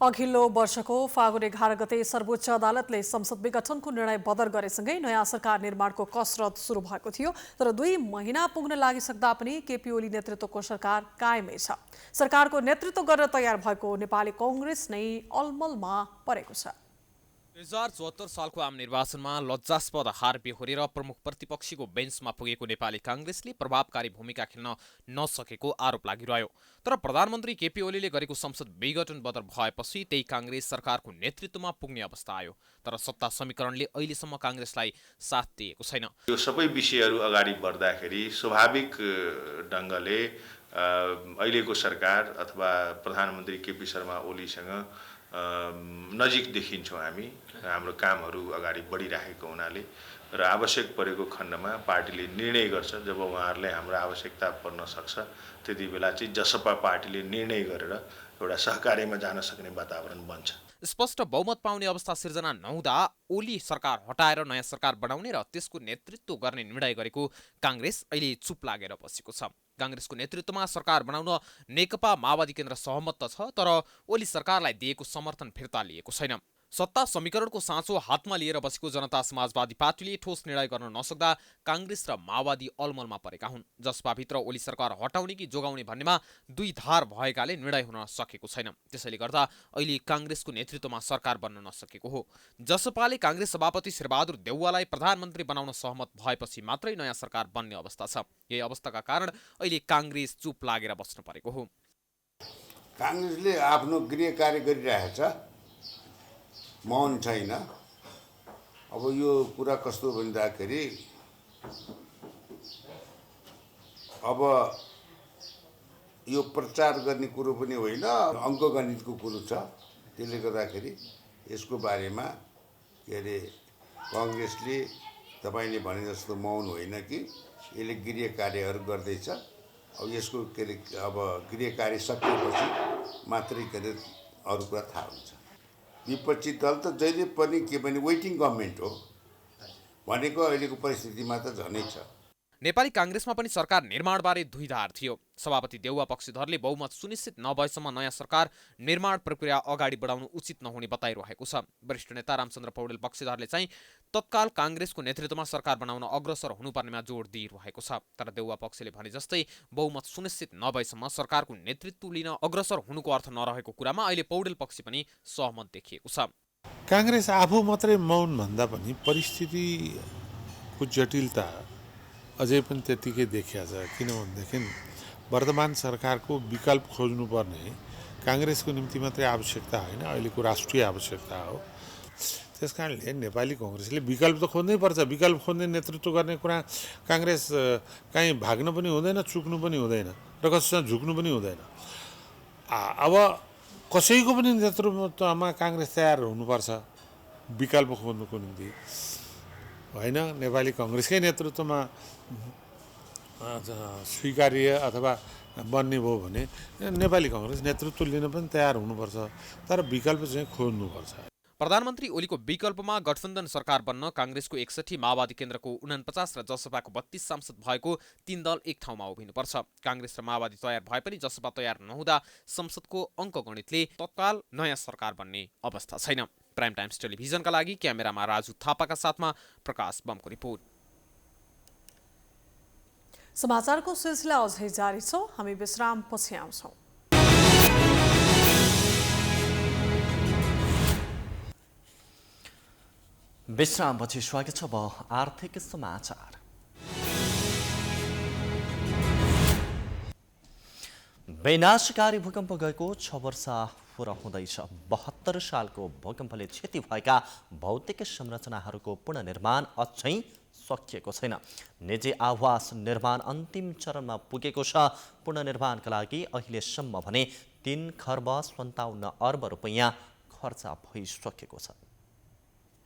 अघिल्लो वर्षको फागुन 11 गते सर्वोच्च अदालतले संसद विघटनको निर्णय बदर गरेसँगै नयाँ सरकार निर्माणको कसरत सुरु भएको थियो। तर 2 महिना पुग्न लागिसक्दा पनि केपी ओली नेतृत्वको सरकार कायमै छ। सरकारको नेतृत्व गर्न तयार भएको नेपाली कांग्रेस नै अलमलमा परेको छ। 2074 सालको आम निर्वाचनमा लज्जास्पद हार बेहोरेर प्रमुख प्रतिपक्षीको बेन्चमा पुगेको नेपाली कांग्रेसले प्रभावकारी भूमिका खेल्न नसकेको आरोप लागिरह्यो। तर प्रधानमन्त्री केपी ओलीले गरेको संसद विघटन बदर भएपछि त्यही कांग्रेस सरकारको नेतृत्वमा पुग्ने अवस्था आयो। तर सत्ता समीकरणले अहिलेसम्म कांग्रेसलाई साथ दिएको छैन। यो सबै विषयहरू अगाडि बढ्दाखेरि स्वाभाविक ढङ्गले अहिलेको सरकार अथवा प्रधानमन्त्री केपी शर्मा ओलीसँग नजिक देखिन्छौँ हामी। हाम्रो कामहरू अगाडि बढिरहेको हुनाले र आवश्यक परेको खण्डमा पार्टीले निर्णय गर्छ। जब उहाँहरूलाई हाम्रो आवश्यकता पर्न सक्छ त्यति बेला चाहिँ जसपा पार्टीले निर्णय गरेर एउटा सहकार्यमा जान सक्ने वातावरण बन्छ। स्पष्ट बहुमत पाउने अवस्था सिर्जना नहुँदा ओली सरकार हटाएर नयाँ सरकार बनाउने र त्यसको नेतृत्व गर्ने निर्णय गरेको काङ्ग्रेस अहिले चुप लागेर बसेको छ। काङ्ग्रेसको नेतृत्वमा सरकार बनाउन नेकपा माओवादी केन्द्र सहमत त छ, तर ओली सरकारलाई दिएको समर्थन फिर्ता लिएको छैन। सत्ता समीकरणको साँचो हातमा लिएर बसेको जनता समाजवादी पार्टीले ठोस निर्णय गर्न नसक्दा काङ्ग्रेस र माओवादी अलमलमा परेका हुन्। जसपाभित्र ओली सरकार हटाउने कि जोगाउने भन्नेमा दुई धार भएकाले निर्णय हुन सकेको छैन। त्यसैले गर्दा अहिले काङ्ग्रेसको नेतृत्वमा सरकार बन्न नसकेको हो। जसपाले काङ्ग्रेस सभापति शेरबहादुर देउवालाई प्रधानमन्त्री बनाउन सहमत भएपछि मात्रै नयाँ सरकार बन्ने अवस्था छ। यही अवस्थाका कारण अहिले काङ्ग्रेस चुप लागेर बस्नु परेको हो। काङ्ग्रेसले आफ्नो गृह कार्य गरिरहेछ, मौन छैन। अब यो कुरा कस्तो भन्दाखेरि अब यो प्रचार गर्ने कुरो पनि होइन, अङ्कगणितको कुरो छ। त्यसले गर्दाखेरि यसको बारेमा के अरे काङ्ग्रेसले तपाईँले भने जस्तो मौन होइन कि यसले गृह कार्यहरू गर्दैछ। अब यसको के अरे अब गृह कार्य सकिएपछि मात्रै के अरे अरू कुरा थाहा हुन्छ। विपक्षी दल त जहिले पनि के भने वेटिङ गभर्मेन्ट हो भनेको अहिलेको परिस्थितिमा त झनै छ। नेपाली काङ्ग्रेसमा पनि सरकार निर्माणबारे दुईधार थियो। सभापति देउवा पक्षधरले बहुमत सुनिश्चित नभएसम्म नयाँ सरकार निर्माण प्रक्रिया अगाडि बढाउनु उचित नहुने बताइरहेको छ। वरिष्ठ नेता रामचन्द्र पौडेल पक्षधरले चाहिँ तत्काल काङ्ग्रेसको नेतृत्वमा सरकार बनाउन अग्रसर हुनुपर्नेमा जोड दिइरहेको छ। तर देउवा पक्षले भने जस्तै बहुमत सुनिश्चित नभएसम्म सरकारको नेतृत्व लिन अग्रसर हुनुको अर्थ नरहेको कुरामा अहिले पौडेल पक्ष पनि सहमत देखिएको छ। काङ्ग्रेस आफू मात्रै मौन भन्दा पनि परिस्थितिको जटिलता अझै पनि त्यतिकै देखिया छ। किनभनेदेखि वर्तमान सरकारको विकल्प खोज्नुपर्ने काङ्ग्रेसको निम्ति मात्रै आवश्यकता होइन, अहिलेको राष्ट्रिय आवश्यकता हो। त्यसकारणले नेपाली काङ्ग्रेसले विकल्प त खोज्नै पर्छ। विकल्प खोज्ने नेतृत्व गर्ने कुरा काङ्ग्रेस कहीँ भाग्न पनि हुँदैन, चुक्नु पनि हुँदैन र कसैसँग झुक्नु पनि हुँदैन। अब कसैको पनि नेतृत्वमा काङ्ग्रेस तयार हुनुपर्छ विकल्प खोज्नुको निम्ति, होइन नेपाली काङ्ग्रेसकै नेतृत्वमा स्वीकार्य अथवा बन्ने भयो भने नेपाली काङ्ग्रेस नेतृत्व लिन पनि तयार हुनुपर्छ, तर विकल्प चाहिँ खोज्नुपर्छ। प्रधानमन्त्री ओलीको विकल्पमा गठबन्धन सरकार बन्न काङ्ग्रेसको 61, माओवादी केन्द्रको 49 र जसपाको 32 सांसद भएको 3 दल एक ठाउँमा उभिनुपर्छ। काङ्ग्रेस र माओवादी तयार भए पनि जसपा तयार नहुँदा संसदको अङ्कगणितले तत्काल नयाँ सरकार बन्ने अवस्था छैन। प्राइम टाइम्स टेलिभिजनका लागि क्यामेरामा राजु थापाका साथमा प्रकाश बमको रिपोर्ट। समाचारको सिलसिला अझै जारी छ, हामी विश्राम पछि आउँछौँ। विश्रामपछि स्वागत छ। अब आर्थिक समाचार। विनाशकारी भूकम्प गएको 6 वर्ष पूरा हुँदैछ। 72 सालको भूकम्पले क्षति भएका भौतिक संरचनाहरूको पुनर्निर्माण अझै सकिएको छैन। निजी आवास निर्माण अन्तिम चरणमा पुगेको छ। पुनर्निर्माणका लागि अहिलेसम्म भने 3 खर्ब 57 अर्ब रुपैयाँ खर्च भइसकेको छ।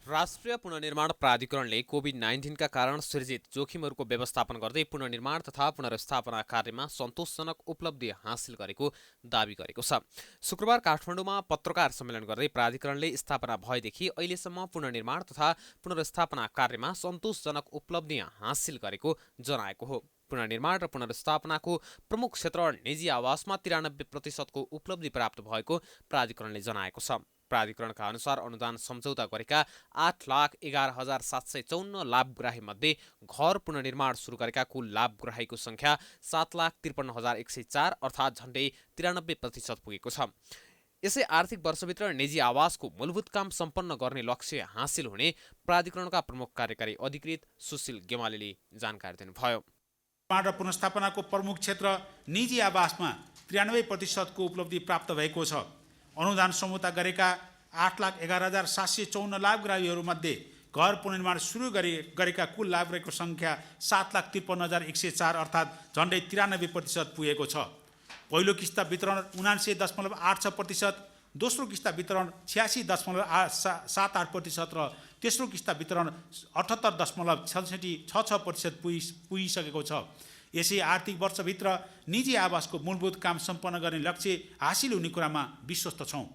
राष्ट्रिय पुनर्निर्माण प्राधिकरणले कोभिड-19 का कारण सृजित जोखिमहरूको व्यवस्थापन गर्दै पुनर्निर्माण तथा पुनर्स्थापना कार्यमा सन्तोषजनक उपलब्धि हासिल गरेको दावी गरेको छ। शुक्रबार काठमाडौँमा पत्रकार सम्मेलन गर्दै प्राधिकरणले स्थापना भएदेखि अहिलेसम्म पुनर्निर्माण तथा पुनर्स्थापना कार्यमा सन्तोषजनक उपलब्धि हासिल गरेको जनाएको हो। पुनर्निर्माण र पुनर्स्थापनाको प्रमुख क्षेत्र निजी आवासमा 93% को उपलब्धि प्राप्त भएको प्राधिकरणले जनाएको छ। प्राधिकरणका अनुसार अनुदान सम्झौता गरेका 8,11,754 लाभग्राही मध्ये घर पुनर्निर्माण सुरु गरेका कुल लाभग्राहीको संख्या 7,53,104 अर्थात् झण्डै 93% पुगेको छ। यसै आर्थिक वर्षभित्र निजी आवासको मूलभूत काम सम्पन्न गर्ने लक्ष्य हासिल हुने प्राधिकरणका प्रमुख कार्यकारी अधिकृत सुशील गेमालीले जानकारी दिनुभयो। निर्माण र पुनर्स्थापनाको प्रमुख क्षेत्र निजी आवासमा 93% को उपलब्धि प्राप्त भएको छ। अनुदान सम्झौता गरेका 8,11,754 लाभग्राहीहरूमध्ये घर पुनर्निर्माण सुरु गरेका कुल लाभग्राहीको सङ्ख्या 7,53,104 अर्थात् झन्डै 93% पुगेको छ। पहिलो किस्ता वितरण 79.86%, दोस्रो किस्ता वितरण 86.78% र तेस्रो किस्ता वितरण 78.66% पुगिसकेको छ। यसै आर्थिक वर्षभित्र निजी आवासको मूलभूत काम सम्पन्न गर्ने लक्ष्य हासिल हुने कुरामा विश्वस्त छौँ।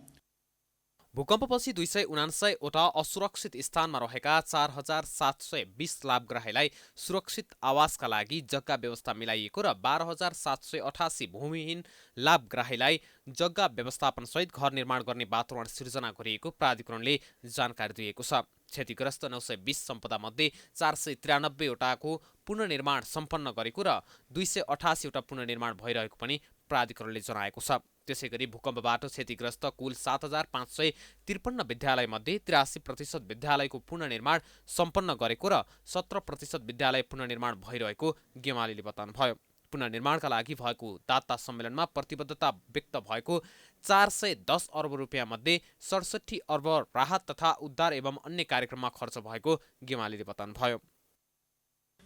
भूकम्पपछि 279 वटा असुरक्षित स्थानमा रहेका 4720 लाभग्राहीलाई सुरक्षित आवासका लागि जग्गा व्यवस्था मिलाइएको र 12788 भूमिहीन लाभग्राहीलाई जग्गा व्यवस्थापनसहित घर निर्माण गर्ने वातावरण सिर्जना गरिएको प्राधिकरणले जानकारी दिएको छ। क्षतिग्रस्त 920 सम्पदा मध्ये 493 वटाको पुनर्निर्माण सम्पन्न गरेको र 288 वटा पुनर्निर्माण भइरहेको पनि प्राधिकरणले जनाएको छ। त्यसैगरी भूकम्पबाट क्षतिग्रस्त कुल 7553 विद्यालयमध्ये 83% विद्यालयको पुनर्निर्माण सम्पन्न गरेको र 17% विद्यालय पुनर्निर्माण भइरहेको गेमालीले बताउनुभयो। पुनर्निर्माणका लागि भएको दाता सम्मेलनमा प्रतिबद्धता व्यक्त भएको 410 अर्ब रुपियाँ मध्ये 67 अर्ब राहत तथा उद्धार एवं अन्य कार्यक्रममा खर्च भएको गेमालीले बताउनुभयो।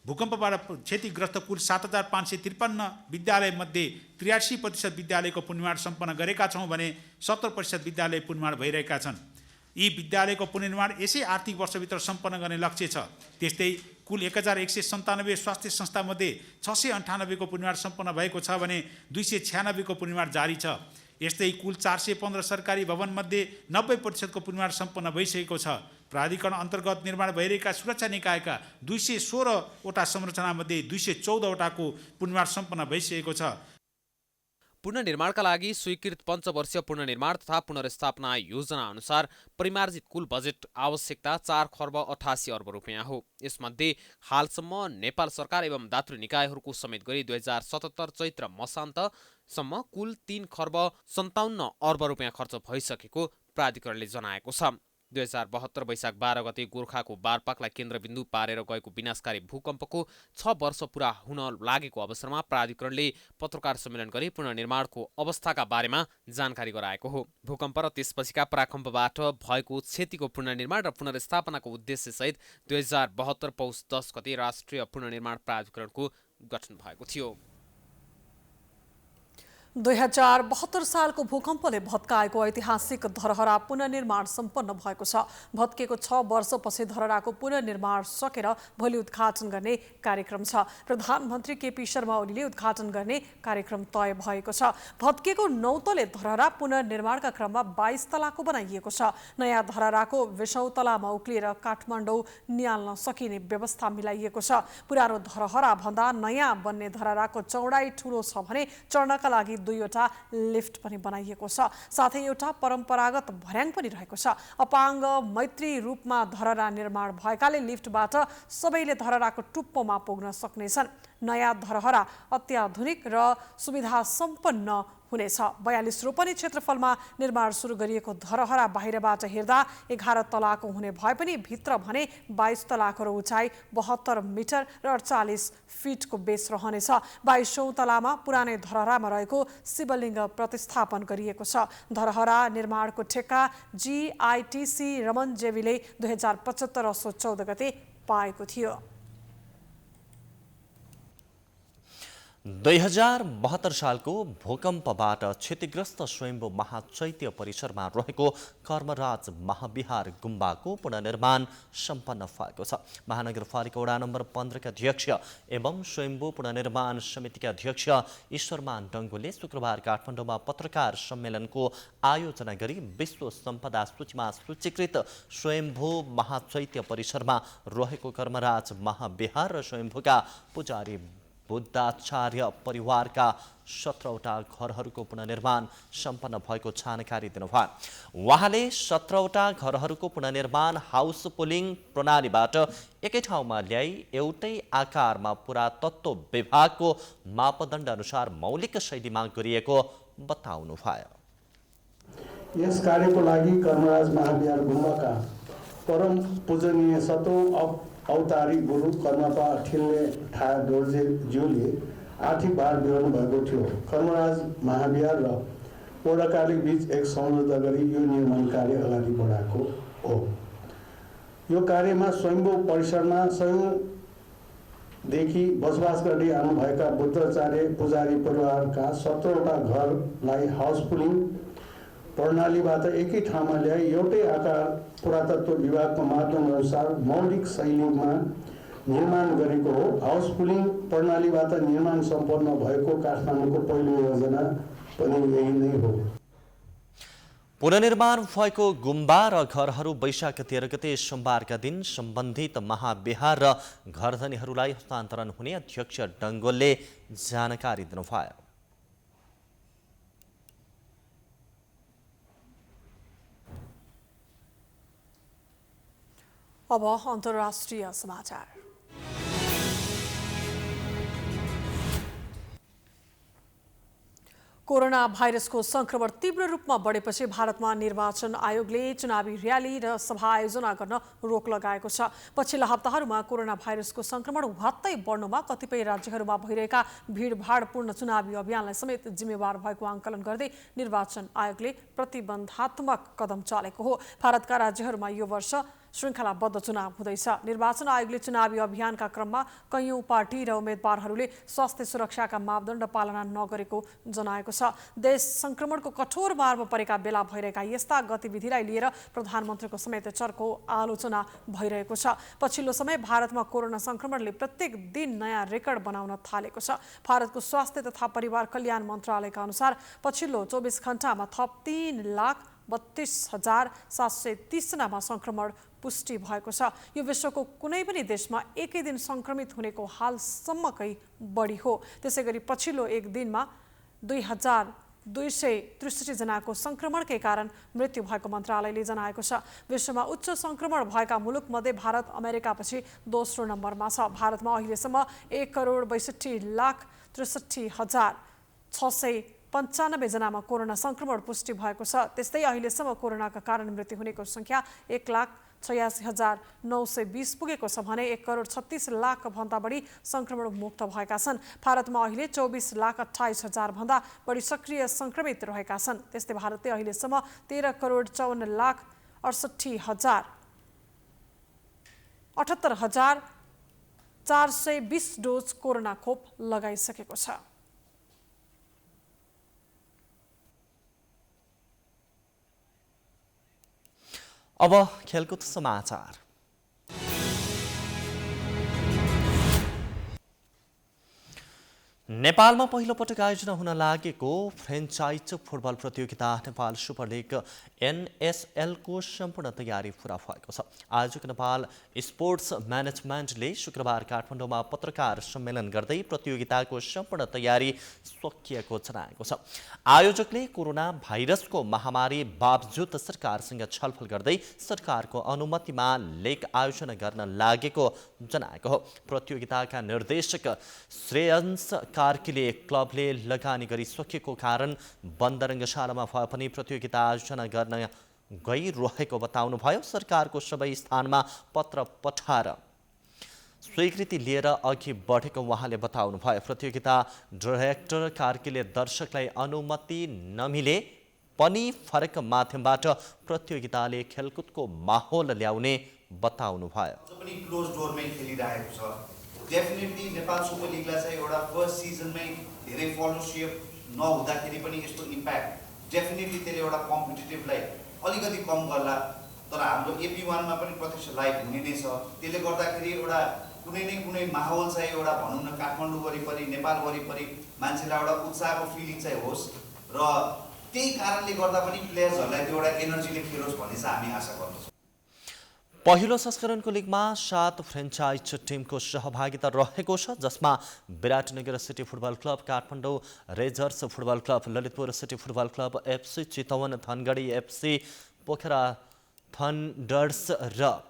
भूकम्पबाट क्षतिग्रस्त कुल 7553 विद्यालयमध्ये 83% विद्यालयको पुनर्निर्माण सम्पन्न गरेका छौँ भने 17% विद्यालय पुनर्निर्माण भइरहेका छन्। यी विद्यालयको पुनर्निर्माण यसै आर्थिक वर्षभित्र सम्पन्न गर्ने लक्ष्य छ। त्यस्तै कुल 1197 स्वास्थ्य संस्थामध्ये 698 को पुनर्निर्माण सम्पन्न भएको छ भने 296 को पुनर्निर्माण जारी छ। यस्तै कुल 415 सरकारी भवनमध्ये 90% को पुनर्निर्माण सम्पन्न भइसकेको छ। प्राधिकरण अन्तर्गत निर्माण भइरहेका सुरक्षा निकायका 216 वटा संरचनामध्ये 214 वटाको पुनर्निर्माण सम्पन्न भइसकेको छ। पुनर्निर्माणका लागि स्वीकृत पञ्चवर्षीय पुनर्निर्माण तथा पुनर्स्थापना योजना अनुसार परिमार्जित कुल बजेट आवश्यकता 4 खर्ब 88 अर्ब रुपियाँ हो। यसमध्ये हालसम्म नेपाल सरकार एवं दातृ निकायहरूको समेत गरी 2077 चैत्र मसान्तसम्म कुल 3 खर्ब 57 अर्ब रुपियाँ खर्च भइसकेको प्राधिकरणले जनाएको छ। 2072 वैशाख 12 गते गोर्खाको बारपाकलाई केन्द्रबिन्दु पारेर गएको विनाशकारी भूकम्पको 6 वर्ष पुरा हुन लागेको अवसरमा प्राधिकरणले पत्रकार सम्मेलन गरी पुनर्निर्माणको अवस्थाका बारेमा जानकारी गराएको हो। भूकम्प र त्यसपछिका पराकम्पबाट भएको क्षतिको पुनर्निर्माण र पुनर्स्थापनाको उद्देश्यसहित 2072 पौष 10 गते राष्ट्रिय पुनर्निर्माण प्राधिकरणको गठन भएको थियो। 2072 सालको भूकम्पले भत्काएको ऐतिहासिक धरहरा पुनर्निर्माण सम्पन्न भएको छ। भत्केको 6 वर्षपछि धरहराको पुनर्निर्माण सकेर भोलि उद्घाटन गर्ने कार्यक्रम छ। प्रधानमन्त्री केपी शर्मा ओलीले उद्घाटन गर्ने कार्यक्रम तय भएको छ। भत्केको 9 तले धरहरा पुनर्निर्माणका क्रममा 22 तलाको बनाइएको छ। नयाँ धरहराको 20औं तलामा उक्लिएर काठमाडौँ नियाल्न सकिने व्यवस्था मिलाइएको छ। पुरानो धरहरा भन्दा नयाँ बन्ने धरहराको चौडाइ ठूलो छ भने चढ्नका लागि 2 वटा लिफ्ट पनि बनाइएको छ। साथै एउटा परम्परागत भर्याङ पनि रहेको छ। अपाङ्ग मैत्री रूपमा धरहरा निर्माण भएकाले लिफ्टबाट सबैले धरहराको टुप्पोमा पुग्न सक्नेछन्। नयाँ धरहरा अत्याधुनिक र सुविधा सम्पन्न हुनेछ। 42 रोपनी क्षेत्रफलमा निर्माण सुरु गरिएको धरहरा बाहिरबाट हेर्दा 11 तलाको हुने भए पनि भित्र भने 22 तलाको र उचाइ 72 मिटर र 48 फिटको बेस रहनेछ। 22औं तलामा पुरानै धरहरामा रहेको शिवलिङ्ग प्रतिस्थापन गरिएको छ। धरहरा निर्माणको ठेक्का GITC रमन जेवीले 2075 असोज 14 गते पाएको थियो। 2072 सालको भूकम्पबाट क्षतिग्रस्त स्वयम्भू महाचैत्य परिसरमा रहेको कर्मराज महाविहार गुम्बाको पुनर्निर्माण सम्पन्न भएको छ। महानगरपालिका वडा नम्बर 15 का अध्यक्ष एवं स्वयम्भू पुनर्निर्माण समितिका अध्यक्ष ईश्वरमान डङ्गोले शुक्रबार काठमाडौँमा पत्रकार सम्मेलनको आयोजना गरी विश्व सम्पदा सूचीमा सूचीकृत स्वयम्भू महाचैत्य परिसरमा रहेको कर्मराज महाविहार र स्वयम्भूका पुजारी बुद्धाचार्य परिवारका 17 वटा घरहरूको पुनर्निर्माण सम्पन्न भएको जानकारी दिनुभयो। उहाँले 17 वटा घरहरूको पुनर्निर्माण हाउस पुलिङ प्रणालीबाट एकै ठाउँमा ल्याई एउटै आकारमा पुरातत्व विभागको मापदण्ड अनुसार मौलिक शैलीमा गरिएको बताउनुभयो। यस कार्यको लागि कर्मराज महाविहार गुम्बाका परम पूजनीय 7औं अवतारी गुरु कर्मपा ठिल्ले ठा दोर्जे ज्यूले आर्थिक भार बिहोर्नु भएको थियो। कर्मराज महाविहार र पौराकालिक बीच एक सम्झौता गरी यो निर्माण कार्य अगाडि बढाएको हो। यो कार्यमा स्वयम्भू परिसरमा सयौंदेखि बसोबास गर्दै आउनुभएका बुद्धाचार्य पुजारी परिवारका 17 वटा घरलाई हाउस पुलिङ प्रणालीबाट एकै ठाउँमा ल्याई एउटै आकार पुरातत्व विभागको मापदण्ड अनुसार मौलिक शैलीमा निर्माण गरेको हो। हाउस पुलिङ प्रणालीबाट निर्माण सम्पन्न भएको काठमाडौँको पहिलो योजना पनि यही नै हो। पुनर्निर्माण भएको गुम्बा र घरहरू वैशाख 13 गते सोमबारका दिन सम्बन्धित महाविहार र घरधनीहरूलाई हस्तान्तरण हुने अध्यक्ष डङ्गोलले जानकारी दिनुभयो। अब अन्तर्राष्ट्रिय समाचार। कोरोना भाइरसको संक्रमण तीव्र रूपमा बढेपछि भारतमा निर्वाचन आयोगले चुनावी र्याली र सभा आयोजना गर्न रोक लगाएको छ। पछिल्ला हप्ताहरूमा कोरोना भाइरसको संक्रमण उभत्तै बढ्नुमा कतिपय राज्यहरूमा भइरहेका भिडभाडपूर्ण चुनावी अभियानलाई समेत जिम्मेवार भएको आंकलन गर्दै निर्वाचन आयोगले प्रतिबन्धात्मक कदम चालेको हो। भारतका राज्यहरूमा यो वर्ष श्रृङ्खलाबद्ध चुनाव हुँदैछ। निर्वाचन आयोगले चुनावी अभियानका क्रममा कैयौं पार्टी र उम्मेद्वारहरूले स्वास्थ्य सुरक्षाका मापदण्ड पालना नगरेको जनाएको छ। देश संक्रमणको कठोर मारमा परेका बेला भइरहेका यस्ता गतिविधिलाई लिएर प्रधानमन्त्रीको समेत चर्को आलोचना भइरहेको छ। पछिल्लो समय भारतमा कोरोना संक्रमणले प्रत्येक दिन नयाँ रेकर्ड बनाउन थालेको छ। भारतको स्वास्थ्य तथा परिवार कल्याण मन्त्रालयका अनुसार पछिल्लो 24 घण्टामा थप 3,32,730 जनामा संक्रमण पुष्टि भएको छ। यो विश्वको कुनै पनि देशमा एकै दिन संक्रमित हुनेको हालसम्मकै बढी हो। त्यसैगरी पछिल्लो एक दिनमा 2,263 जनाको संक्रमणकै कारण मृत्यु भएको मन्त्रालयले जनाएको छ। विश्वमा उच्च संक्रमण भएका मुलुकमध्ये भारत अमेरिकापछि दोस्रो नम्बरमा छ। भारतमा अहिलेसम्म 1,62,63,695 जनामा कोरोना संक्रमण पुष्टि भएको छ। त्यस्तै अहिलेसम्म कोरोनाका कारण मृत्यु हुनेको संख्या 1,86,920 पुगेको छ भने 1,36,00,000 भन्दा बढी संक्रमण मुक्त भएका छन्। भारतमा अहिले 24,28,000 भन्दा बढी सक्रिय संक्रमित रहेका छन्। त्यस्तै भारतले अहिलेसम्म 13,54,78,420 डोज कोरोना खोप लगाइसकेको छ। अब खेलकुद समाचार। नेपालमा पहिलो पटक आयोजना हुन लागेको फ्रेन्चाइज फुटबल प्रतियोगिता नेपाल सुपर लिग NSL को सम्पूर्ण तयारी पूरा भएको छ। आयोजक नेपाल स्पोर्ट्स म्यानेजमेन्टले शुक्रबार काठमाडौँमा पत्रकार सम्मेलन गर्दै प्रतियोगिताको सम्पूर्ण तयारी सकिएको जनाएको छ। आयोजकले कोरोना भाइरसको महामारी बावजुद सरकारसँग छलफल गर्दै सरकारको अनुमतिमा लिग आयोजना गर्न लागेको जनाएको हो। प्रतियोगिताका निर्देशक श्रेयंश कार्कीले क्लबले लगानी गरिसकेको कारण बन्द रङ्गशालामा भए पनि प्रतियोगिता आयोजना गर्न गइरहेको बताउनुभयो। सरकारको सबै स्थानमा पत्र पठाएर स्वीकृति लिएर अघि बढेको उहाँले बताउनुभयो। प्रतियोगिता डाइरेक्टर कार्कीले दर्शकलाई अनुमति नमिले पनि फरक माध्यमबाट प्रतियोगिताले खेलकुदको माहौल ल्याउने बताउनुभयो। डेफिनेटली नेपाल सुपर लिगलाई चाहिँ एउटा फर्स्ट सिजनमै धेरै फलोसिप नहुँदाखेरि पनि यस्तो इम्प्याक्ट डेफिनेटली त्यसले एउटा कम्पिटिटिभलाई अलिकति कम गर्ला। तर हाम्रो AP1 मा पनि प्रत्यक्ष लाइभ हुने नै छ। त्यसले गर्दाखेरि एउटा कुनै न कुनै माहौल चाहिँ एउटा भनौँ न काठमाडौँ वरिपरि नेपाल वरिपरि मान्छेलाई एउटा उत्साहको फिलिङ चाहिँ होस् र त्यही कारणले गर्दा पनि प्लेयर्सहरूलाई त्यो एउटा एनर्जीले खेलोस् भन्ने चाहिँ हामी आशा गर्छौँ। पहिलो संस्करणको लिगमा 7 फ्रेन्चाइज टिमको सहभागिता रहेको छ, जसमा Biratnagar City Football Club, Kathmandu Rangers Football Club, Lalitpur City Football Club, FC Chitwan, Dhangadhi FC, Pokhara Thunders र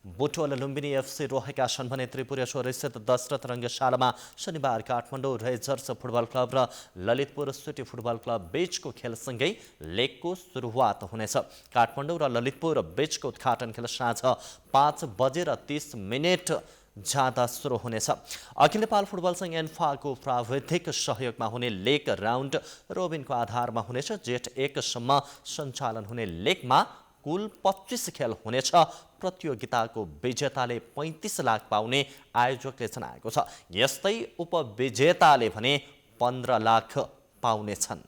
बुटवल लुम्बिनी FC रहेका छन् भने त्रिपुरेश्वर स्थित दशरथ रङ्गशालामा शनिबार काठमाडौँ रेजर्स फुटबल क्लब र ललितपुर सिटी फुटबल क्लब बीचको खेलसँगै लेगको सुरुवात हुनेछ। काठमाडौँ र ललितपुर बीचको उद्घाटन खेल साँझ 5:30 जाँदा सुरु हुनेछ। अखिल नेपाल फुटबल संघ एन्फाको प्राविधिक सहयोगमा हुने लेग राउन्ड रोबिनको आधारमा हुनेछ। जेठ 1 सम्म सञ्चालन हुने लेगमा कुल 25 खेल हुनेछ। प्रतियोगिताको विजेताले 35 लाख पाउने आयोजकले जनाएको छ। यस्तै उपविजेताले भने 15 लाख पाउनेछन्।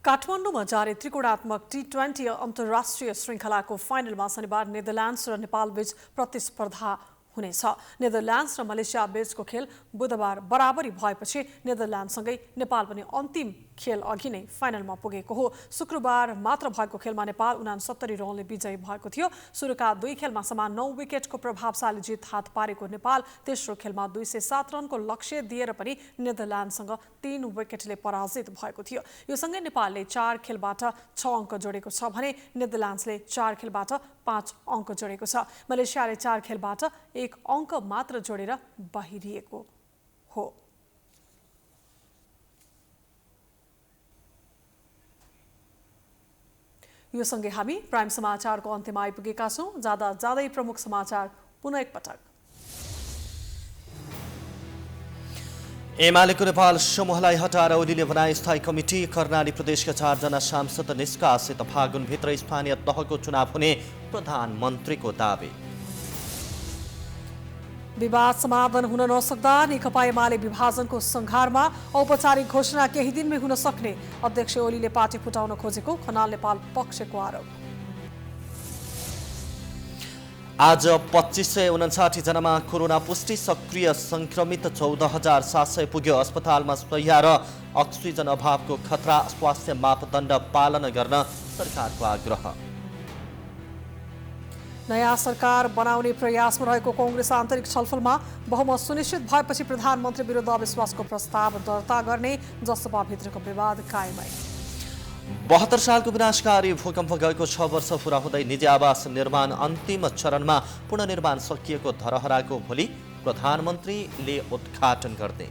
काठमाडौँमा जारी त्रिकोणात्मक T20 अन्तर्राष्ट्रिय श्रृङ्खलाको फाइनलमा शनिबार नेदरल्यान्ड्स र नेपालबीच प्रतिस्पर्धा हुनेछ। नेदरल्यान्ड्स र मलेसिया बीचको खेल बुधबार बराबरी भएपछि नेदरल्यान्डसँगै नेपाल पनि अन्तिम खेल अघि नै फाइनलमा पुगेको हो। शुक्रबार मात्र भएको खेलमा नेपाल 69 रनले विजयी भएको थियो। सुरुका 2 खेलमा समान 9 विकेटको प्रभावशाली जित हात पारेको नेपाल तेस्रो खेलमा 207 रनको लक्ष्य दिएर पनि नेदरल्यान्डसँग 3 विकेटले पराजित भएको थियो। यो सँगै नेपालले 4 खेलबाट 6 अङ्क जोडेको छ भने नेदरल्यान्ड्सले 4 खेलबाट 5 अङ्क जोडेको छ। मलेसियाले 4 खेलबाट 1 अङ्क मात्र जोडेर बाहिरिएको हो। यो सँगै हामी प्राइम समाचारको अन्त्यमा आइपुगेका छौँ। जाँदै प्रमुख समाचार पुनः एकपटक। एमालेको नेपाल समूहलाई हटाएर ओलीले बनाए स्थायी कमिटी। कर्णाली प्रदेशका 4 जना सांसद निष्कासित। फागुनभित्र स्थानीय तहको चुनाव हुने प्रधानमन्त्रीको दावी। विवाद समाधान हुन नसक्दा नेकपा एमाले विभाजनको संघारमा। औपचारिक घोषणा केही दिनमै हुन सक्ने अध्यक्ष ओलीले पार्टी फुटाउन खोजेको खनाल नेपाल पक्षको आरोप। आज 2559 जनामा कोरोना पुष्टि। सक्रिय संक्रमित 14,700 पुग्यो। अस्पतालमा शय्या र अक्सिजन अभावको खतरा। स्वास्थ्य मापदण्ड पालना गर्न सरकारको आग्रह। नयाँ सरकार बनाउने प्रयासमा रहेको कांग्रेस आन्तरिक छलफलमा बहुमत सुनिश्चित भएपछि प्रधानमन्त्री विरुद्ध अविश्वासको प्रस्ताव दर्ता गर्ने। जसपाभित्रको विवाद कायमै। 72 सालको विनाशकारी भूकम्प गएको 6 वर्ष पूरा हुँदै निजी आवास निर्माण अन्तिम चरणमा। पुनर्निर्माण सकिएको धरहराको भोलि प्रधानमन्त्रीले उद्घाटन गर्ने।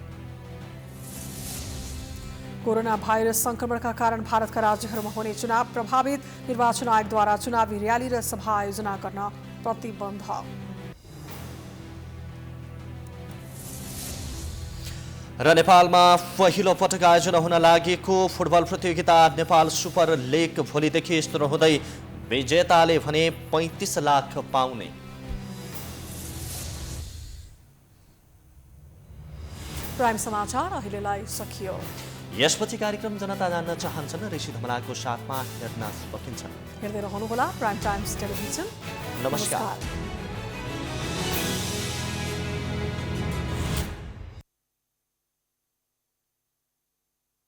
कोरोना भाइरस संक्रमणका कारण भारतका राज्यहरूमा हुने चुनाव प्रभावित। निर्वाचन आयोगद्वारा चुनावी र्याली र सभा आयोजना गर्न प्रतिबन्ध। र नेपालमा पहिलो पटक आयोजना हुन लागेको फुटबल प्रतियोगिता नेपाल सुपर लिग भोलिदेखि सुरु हुँदै विजेताले भने 35 लाख पाउने। प्राइम समाचार अहिलेलाई सकियो। यसपछि कार्यक्रम जनता जान्न चाहन्छन् ऋषि धमलाको साथमा हेर्न सकिन्छ। हेर्दै रहनुहोला प्राइम टाइम्स टेलिभिजन। नमस्कार।